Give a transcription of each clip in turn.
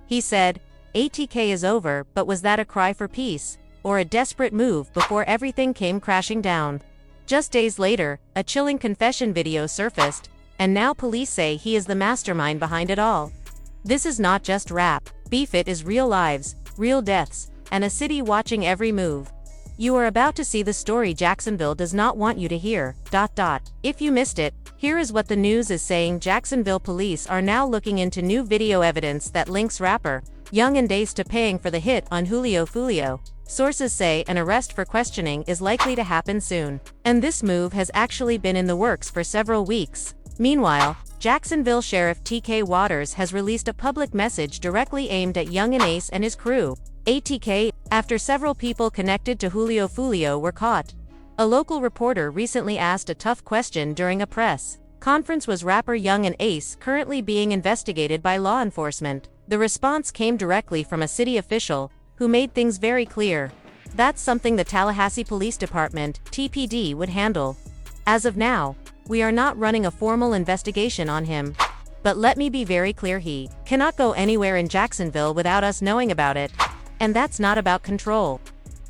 He said, "ATK is over, but was that a cry for peace, or a desperate move before everything came crashing down?" Just days later, a chilling confession video surfaced, and now police say he is the mastermind behind it all. This is not just rap beef, it is real lives, real deaths, and a city watching every move. You are about to see the story Jacksonville does not want you to hear. If you missed it, here is what the news is saying. Jacksonville police are now looking into new video evidence that links rapper Yungeen Ace to paying for the hit on Julio Foolio. Sources say an arrest for questioning is likely to happen soon, and this move has actually been in the works for several weeks. Meanwhile, Jacksonville Sheriff TK Waters has released a public message directly aimed at Yungeen Ace and his crew. ATK, after several people connected to Julio Foolio were caught. A local reporter recently asked a tough question during a press conference: was rapper Yungeen Ace currently being investigated by law enforcement? The response came directly from a city official, who made things very clear. That's something the Tallahassee Police Department, TPD, would handle. As of now, we are not running a formal investigation on him. But let me be very clear, he cannot go anywhere in Jacksonville without us knowing about it. And that's not about control.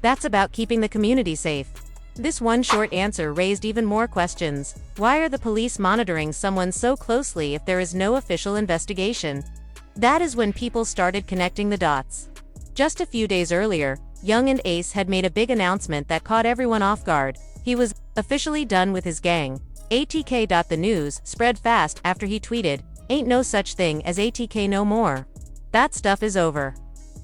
That's about keeping the community safe. This one short answer raised even more questions. Why are the police monitoring someone so closely if there is no official investigation? That is when people started connecting the dots. Just a few days earlier, Yungeen Ace had made a big announcement that caught everyone off guard. He was officially done with his gang. ATK. The news spread fast after he tweeted, "Ain't no such thing as ATK no more. That stuff is over."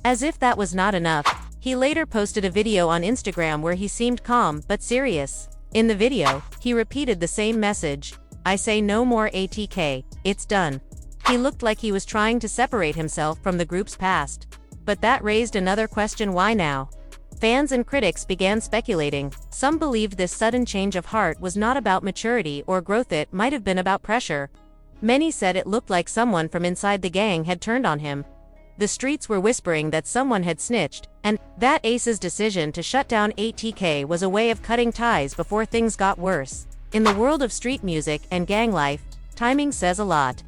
As if that was not enough, he later posted a video on Instagram where he seemed calm but serious. In the video, he repeated the same message: "I say no more ATK, it's done." He looked like he was trying to separate himself from the group's past. But that raised another question: why now? Fans and critics began speculating. Some believed this sudden change of heart was not about maturity or growth, it might have been about pressure. Many said it looked like someone from inside the gang had turned on him. The streets were whispering that someone had snitched, and that Ace's decision to shut down ATK was a way of cutting ties before things got worse. In the world of street music and gang life, timing says a lot.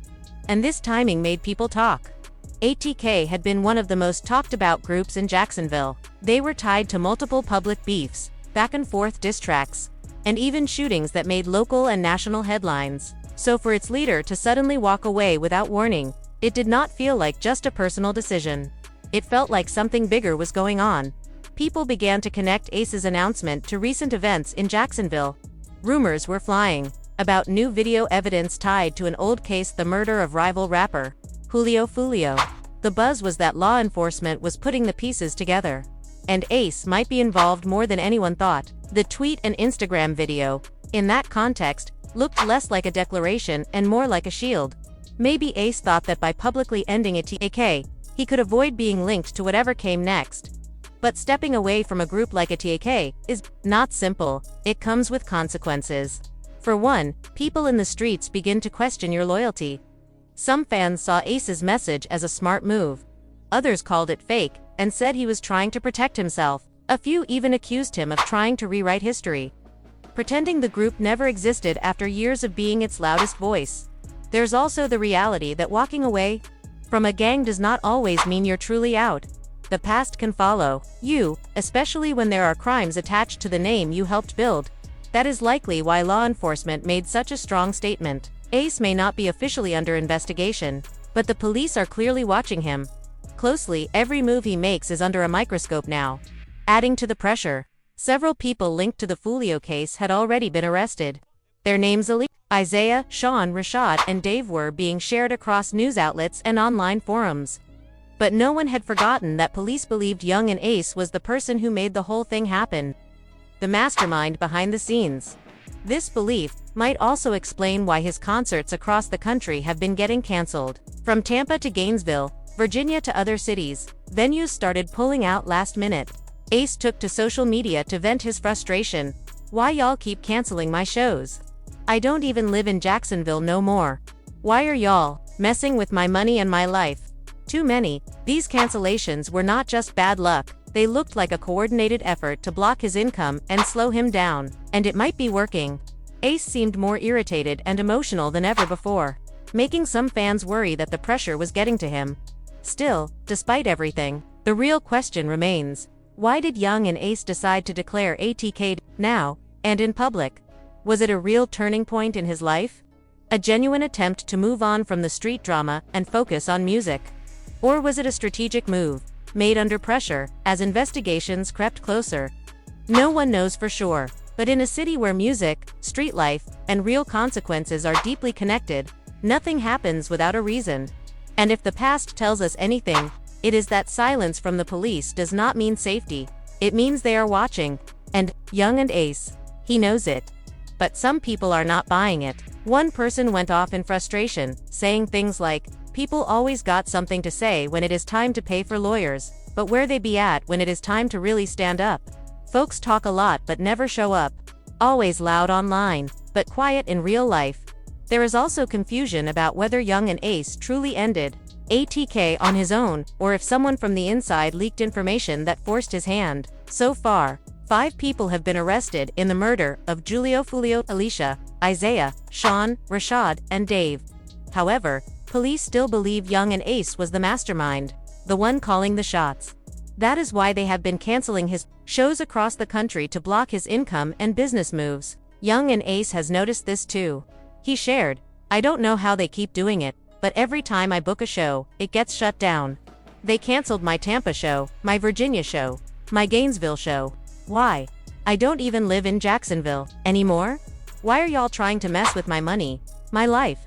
And this timing made people talk. ATK had been one of the most talked about groups in Jacksonville. They were tied to multiple public beefs, back and forth diss tracks, and even shootings that made local and national headlines. So for its leader to suddenly walk away without warning, it did not feel like just a personal decision. It felt like something bigger was going on. People began to connect Ace's announcement to recent events in Jacksonville. Rumors were flying about new video evidence tied to an old case, the murder of rival rapper Julio Foolio. The buzz was that law enforcement was putting the pieces together, and Ace might be involved more than anyone thought. The tweet and Instagram video, in that context, looked less like a declaration and more like a shield. Maybe Ace thought that by publicly ending ATK, he could avoid being linked to whatever came next. But stepping away from a group like ATK is not simple. It comes with consequences. For one, people in the streets begin to question your loyalty. Some fans saw Ace's message as a smart move. Others called it fake and said he was trying to protect himself. A few even accused him of trying to rewrite history, pretending the group never existed after years of being its loudest voice. There's also the reality that walking away from a gang does not always mean you're truly out. The past can follow you, especially when there are crimes attached to the name you helped build. That is likely why law enforcement made such a strong statement. Ace may not be officially under investigation, but the police are clearly watching him closely. Every move he makes is under a microscope now. Adding to the pressure, several people linked to the Foolio case had already been arrested. Their names Isaiah, Sean, Rashad, and Dave were being shared across news outlets and online forums. But no one had forgotten that police believed Yungeen Ace was the person who made the whole thing happen, the mastermind behind the scenes. This belief might also explain why his concerts across the country have been getting canceled. From Tampa to Gainesville, Virginia to other cities, venues started pulling out last minute. Ace took to social media to vent his frustration. "Why y'all keep canceling my shows? I don't even live in Jacksonville no more. Why are y'all messing with my money and my life?" Too many. These cancellations were not just bad luck, they looked like a coordinated effort to block his income and slow him down. And it might be working. Ace seemed more irritated and emotional than ever before, making some fans worry that the pressure was getting to him. Still, despite everything, the real question remains. Why did Yungeen Ace decide to declare ATK now, and in public? Was it a real turning point in his life? A genuine attempt to move on from the street drama and focus on music? Or was it a strategic move, made under pressure, as investigations crept closer? No one knows for sure, but in a city where music, street life, and real consequences are deeply connected, nothing happens without a reason. And if the past tells us anything, it is that silence from the police does not mean safety. It means they are watching. And Yungeen Ace, he knows it. But some people are not buying it. One person went off in frustration, saying things like, "People always got something to say when it is time to pay for lawyers, but where they be at when it is time to really stand up? Folks talk a lot but never show up. Always loud online, but quiet in real life." There is also confusion about whether Yungeen Ace truly ended ATK on his own, or if someone from the inside leaked information that forced his hand. So far, 5 people have been arrested in the murder of Julio Foolio, Alicia, Isaiah, Sean, Rashad, and Dave. However, police still believe Yungeen Ace was the mastermind, the one calling the shots. That is why they have been canceling his shows across the country to block his income and business moves. Yungeen Ace has noticed this too. He shared, "I don't know how they keep doing it, but every time I book a show, it gets shut down. They canceled my Tampa show, my Virginia show, my Gainesville show. Why? I don't even live in Jacksonville anymore? Why are y'all trying to mess with my money, my life?"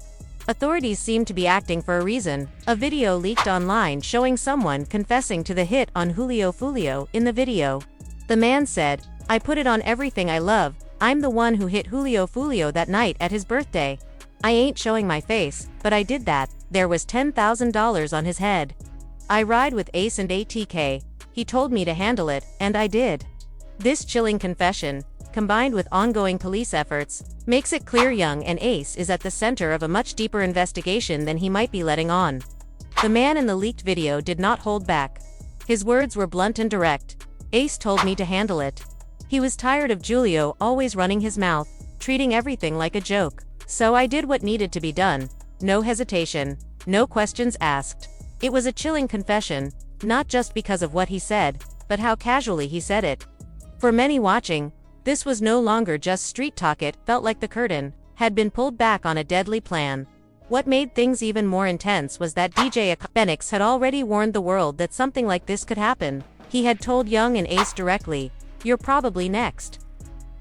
Authorities seem to be acting for a reason. A video leaked online showing someone confessing to the hit on Julio Foolio. In the video, the man said, "I put it on everything I love. I'm the one who hit Julio Foolio that night at his birthday. I ain't showing my face, but I did that. There was $10,000 on his head. I ride with Ace and ATK. He told me to handle it, and I did." This chilling confession, combined with ongoing police efforts, makes it clear Yungeen Ace is at the center of a much deeper investigation than he might be letting on. The man in the leaked video did not hold back. His words were blunt and direct. "Ace told me to handle it. He was tired of Julio always running his mouth, treating everything like a joke. So I did what needed to be done. No hesitation, no questions asked." It was a chilling confession, not just because of what he said, but how casually he said it. For many watching, this was no longer just street talk. It felt like the curtain had been pulled back on a deadly plan. What made things even more intense was that DJ Benix had already warned the world that something like this could happen. He had told Yungeen Ace directly, "You're probably next."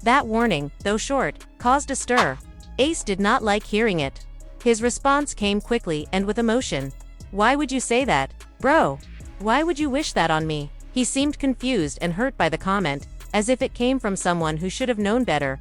That warning, though short, caused a stir. Ace did not like hearing it. His response came quickly and with emotion. "Why would you say that, bro? Why would you wish that on me?" He seemed confused and hurt by the comment, as if it came from someone who should have known better.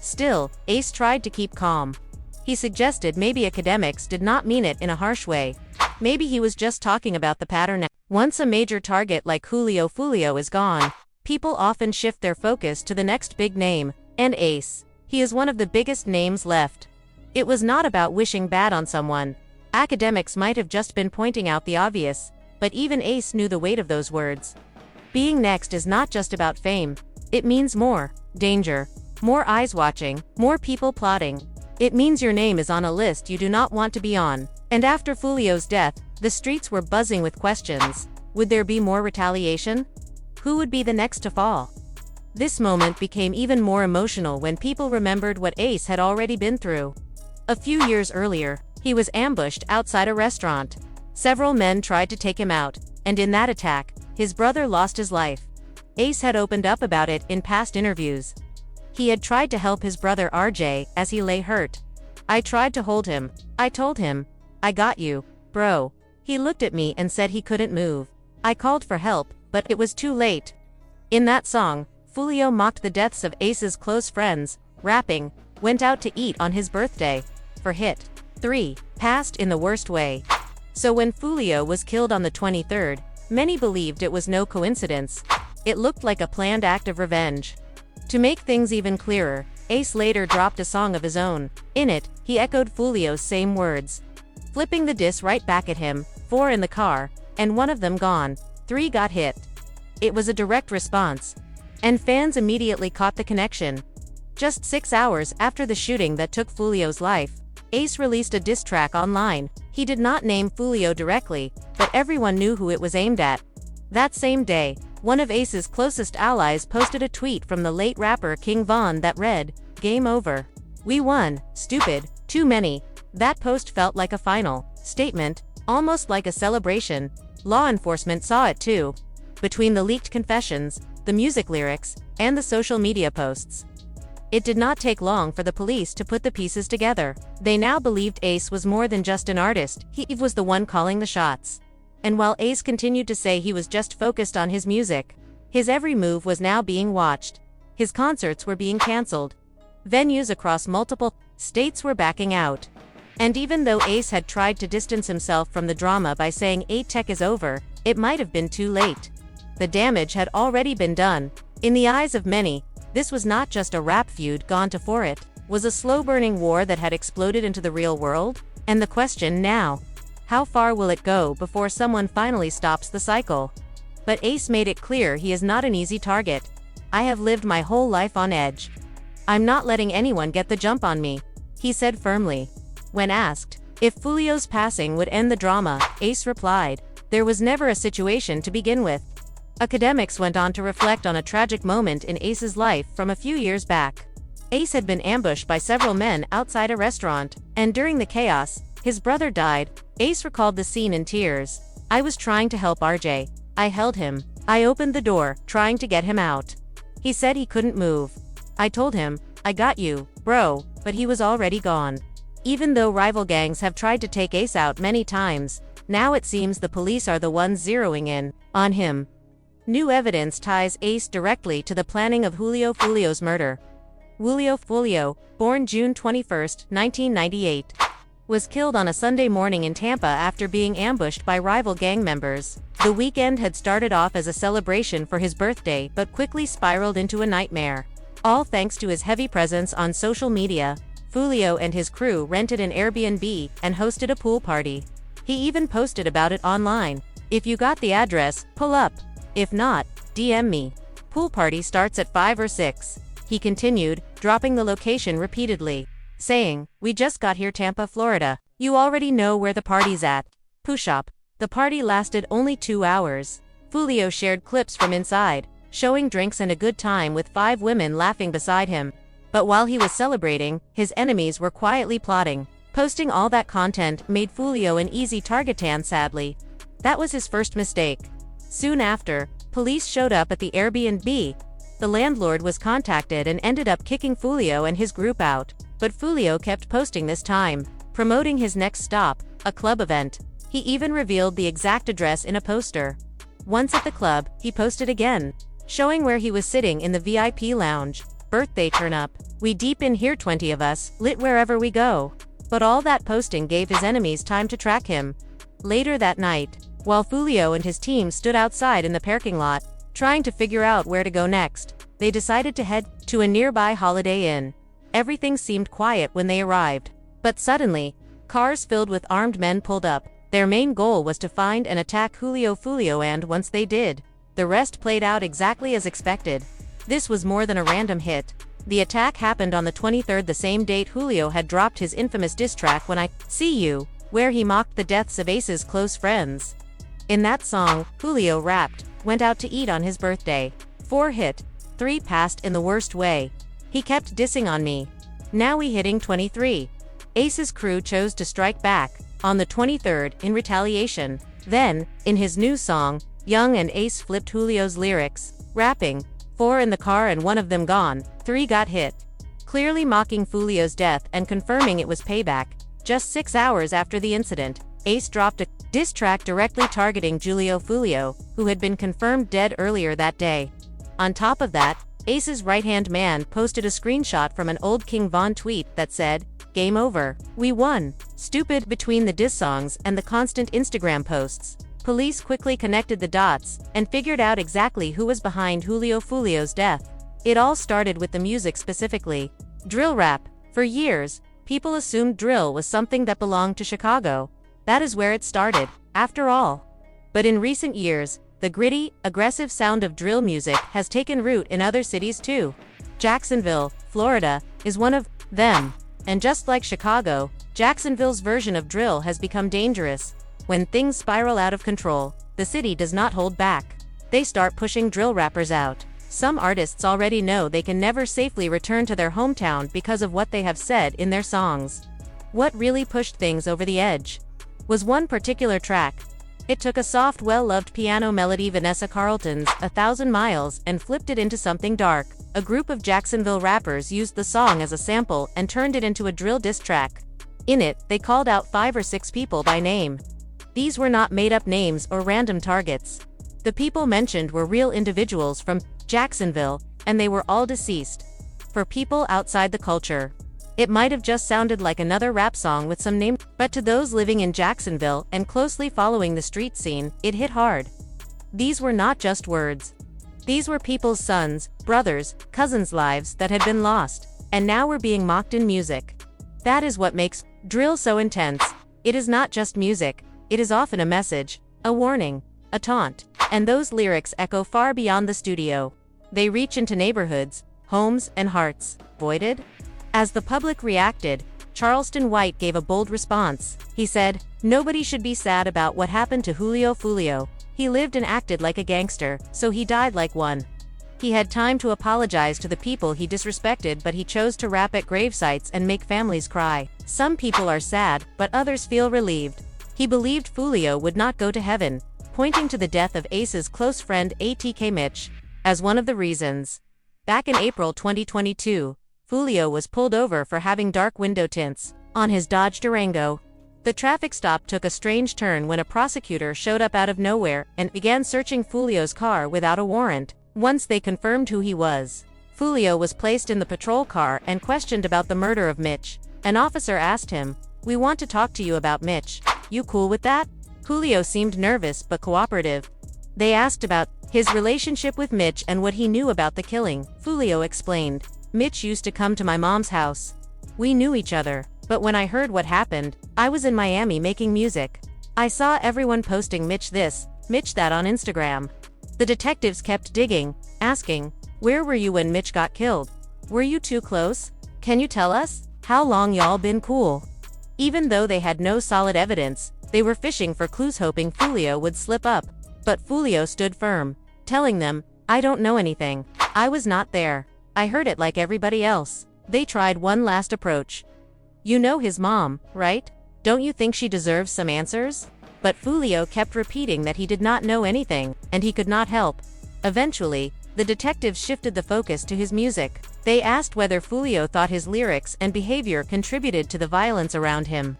Still, Ace tried to keep calm. He suggested maybe academics did not mean it in a harsh way. Maybe he was just talking about the pattern. Once a major target like Julio Foolio is gone, people often shift their focus to the next big name, and Ace, he is one of the biggest names left. It was not about wishing bad on someone. Academics might have just been pointing out the obvious, but even Ace knew the weight of those words. Being next is not just about fame. It means more danger, more eyes watching, more people plotting. It means your name is on a list you do not want to be on. And after Foolio's death, the streets were buzzing with questions. Would there be more retaliation? Who would be the next to fall? This moment became even more emotional when people remembered what Ace had already been through. A few years earlier, he was ambushed outside a restaurant. Several men tried to take him out, and in that attack, his brother lost his life. Ace had opened up about it in past interviews. He had tried to help his brother RJ as he lay hurt. "I tried to hold him. I told him, 'I got you, bro.' He looked at me and said he couldn't move. I called for help, but it was too late." In that song, Foolio mocked the deaths of Ace's close friends, rapping, "Went out to eat on his birthday." For hit 3, passed in the worst way. So when Foolio was killed on the 23rd, many believed it was no coincidence. It looked like a planned act of revenge. To make things even clearer, Ace later dropped a song of his own. In it, he echoed Foolio's same words, flipping the diss right back at him. 4 in the car, and one of them gone. 3 got hit. It was a direct response. And fans immediately caught the connection. Just 6 hours after the shooting that took Foolio's life, Ace released a diss track online. He did not name Foolio directly, but everyone knew who it was aimed at. That same day, one of Ace's closest allies posted a tweet from the late rapper King Von that read, "Game over. We won, stupid, too many." That post felt like a final statement, almost like a celebration. Law enforcement saw it too. Between the leaked confessions, the music lyrics, and the social media posts, it did not take long for the police to put the pieces together. They now believed Ace was more than just an artist, he was the one calling the shots. And while Ace continued to say he was just focused on his music, his every move was now being watched. His concerts were being cancelled. Venues across multiple states were backing out. And even though Ace had tried to distance himself from the drama by saying "tech is over," it might have been too late. The damage had already been done. In the eyes of many, this was not just a rap feud gone to for it, was a slow-burning war that had exploded into the real world. And the question now, how far will it go before someone finally stops the cycle? But Ace made it clear he is not an easy target. "I have lived my whole life on edge. I'm not letting anyone get the jump on me," he said firmly. When asked if Foolio's passing would end the drama, Ace replied, "There was never a situation to begin with." Academics went on to reflect on a tragic moment in Ace's life from a few years back. Ace had been ambushed by several men outside a restaurant, and during the chaos, his brother died. Ace recalled the scene in tears. "I was trying to help RJ. I held him. I opened the door, trying to get him out. He said he couldn't move. I told him, 'I got you, bro,' but he was already gone." Even though rival gangs have tried to take Ace out many times, now it seems the police are the ones zeroing in on him. New evidence ties Ace directly to the planning of Julio Foolio's murder. Julio Foolio, born June 21, 1998, was killed on a Sunday morning in Tampa after being ambushed by rival gang members. The weekend had started off as a celebration for his birthday but quickly spiraled into a nightmare. All thanks to his heavy presence on social media, Foolio and his crew rented an Airbnb and hosted a pool party. He even posted about it online. "If you got the address, pull up. If not, DM me. Pool party starts at 5 or 6. He continued, dropping the location repeatedly, saying, "We just got here, Tampa, Florida. You already know where the party's at. Push up." The party lasted only 2 hours. Foolio shared clips from inside, showing drinks and a good time with 5 women laughing beside him. But while he was celebrating, his enemies were quietly plotting. Posting all that content made Foolio an easy target, sadly. That was his first mistake. Soon after, police showed up at the Airbnb. The landlord was contacted and ended up kicking Foolio and his group out. But Foolio kept posting this time, promoting his next stop, a club event. He even revealed the exact address in a poster. Once at the club, he posted again, showing where he was sitting in the VIP lounge. "Birthday turn up. We deep in here, 20 of us, lit wherever we go." But all that posting gave his enemies time to track him. Later that night, while Foolio and his team stood outside in the parking lot, trying to figure out where to go next, they decided to head to a nearby Holiday Inn. Everything seemed quiet when they arrived. But suddenly, cars filled with armed men pulled up. Their main goal was to find and attack Julio Foolio, and once they did, the rest played out exactly as expected. This was more than a random hit. The attack happened on the 23rd, the same date Julio had dropped his infamous diss track "When I See You," where he mocked the deaths of Ace's close friends. In that song, Julio rapped, "Went out to eat on his birthday. 4 hit, 3 passed in the worst way. He kept dissing on me. Now we hitting 23. Ace's crew chose to strike back on the 23rd in retaliation. Then, in his new song, Young and Ace flipped Julio's lyrics, rapping, 4 in the car and 1 of them gone, 3 got hit. Clearly mocking Foolio's death and confirming it was payback. Just 6 hours after the incident, Ace dropped a diss track directly targeting Julio Foolio, who had been confirmed dead earlier that day. On top of that, Ace's right-hand man posted a screenshot from an old King Von tweet that said, "Game over. We won." Stupid. Between the diss songs and the constant Instagram posts, police quickly connected the dots and figured out exactly who was behind Julio Foolio's death. It all started with the music, specifically drill rap. For years, people assumed drill was something that belonged to Chicago. That is where it started, after all. But in recent years, the gritty, aggressive sound of drill music has taken root in other cities too. Jacksonville, Florida, is one of them. And just like Chicago, Jacksonville's version of drill has become dangerous. When things spiral out of control, the city does not hold back. They start pushing drill rappers out. Some artists already know they can never safely return to their hometown because of what they have said in their songs. What really pushed things over the edge was one particular track. It took a soft, well-loved piano melody, Vanessa Carlton's 1,000 Miles, and flipped it into something dark. A group of Jacksonville rappers used the song as a sample and turned it into a drill diss track. In it, they called out 5 or 6 people by name. These were not made-up names or random targets. The people mentioned were real individuals from Jacksonville, and they were all deceased. For people outside the culture, it might have just sounded like another rap song with some name, but to those living in Jacksonville and closely following the street scene, it hit hard. These were not just words. These were people's sons, brothers, cousins' lives that had been lost, and now were being mocked in music. That is what makes drill so intense. It is not just music, it is often a message, a warning, a taunt, and those lyrics echo far beyond the studio. They reach into neighborhoods, homes, and hearts. Voided? As the public reacted, Charleston White gave a bold response. He said, "Nobody should be sad about what happened to Julio Foolio. He lived and acted like a gangster, so he died like one. He had time to apologize to the people he disrespected, but he chose to rap at gravesites and make families cry. Some people are sad, but others feel relieved." He believed Foolio would not go to heaven, pointing to the death of Ace's close friend ATK Mitch as one of the reasons. Back in April 2022, Julio was pulled over for having dark window tints on his Dodge Durango. The traffic stop took a strange turn when a prosecutor showed up out of nowhere and began searching Julio's car without a warrant. Once they confirmed who he was, Julio was placed in the patrol car and questioned about the murder of Mitch. An officer asked him, "We want to talk to you about Mitch. You cool with that?" Julio seemed nervous but cooperative. They asked about his relationship with Mitch and what he knew about the killing. Julio explained, "Mitch used to come to my mom's house. We knew each other, but when I heard what happened, I was in Miami making music. I saw everyone posting Mitch this, Mitch that on Instagram." The detectives kept digging, asking, "Where were you when Mitch got killed? Were you too close? Can you tell us? How long y'all been cool?" Even though they had no solid evidence, they were fishing for clues, hoping Foolio would slip up. But Foolio stood firm, telling them, "I don't know anything. I was not there. I heard it like everybody else." They tried one last approach. "You know his mom, right? Don't you think she deserves some answers?" But Foolio kept repeating that he did not know anything, and he could not help. Eventually, the detectives shifted the focus to his music. They asked whether Foolio thought his lyrics and behavior contributed to the violence around him.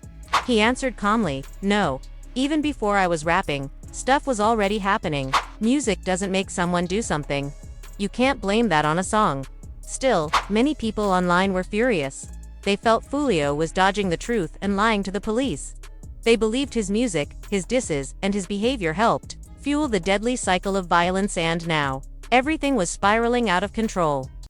He answered calmly, "No. Even before I was rapping, stuff was already happening. Music doesn't make someone do something. You can't blame that on a song." Still, many people online were furious. They felt Foolio was dodging the truth and lying to the police. They believed his music, his disses, and his behavior helped fuel the deadly cycle of violence, and now, everything was spiraling out of control.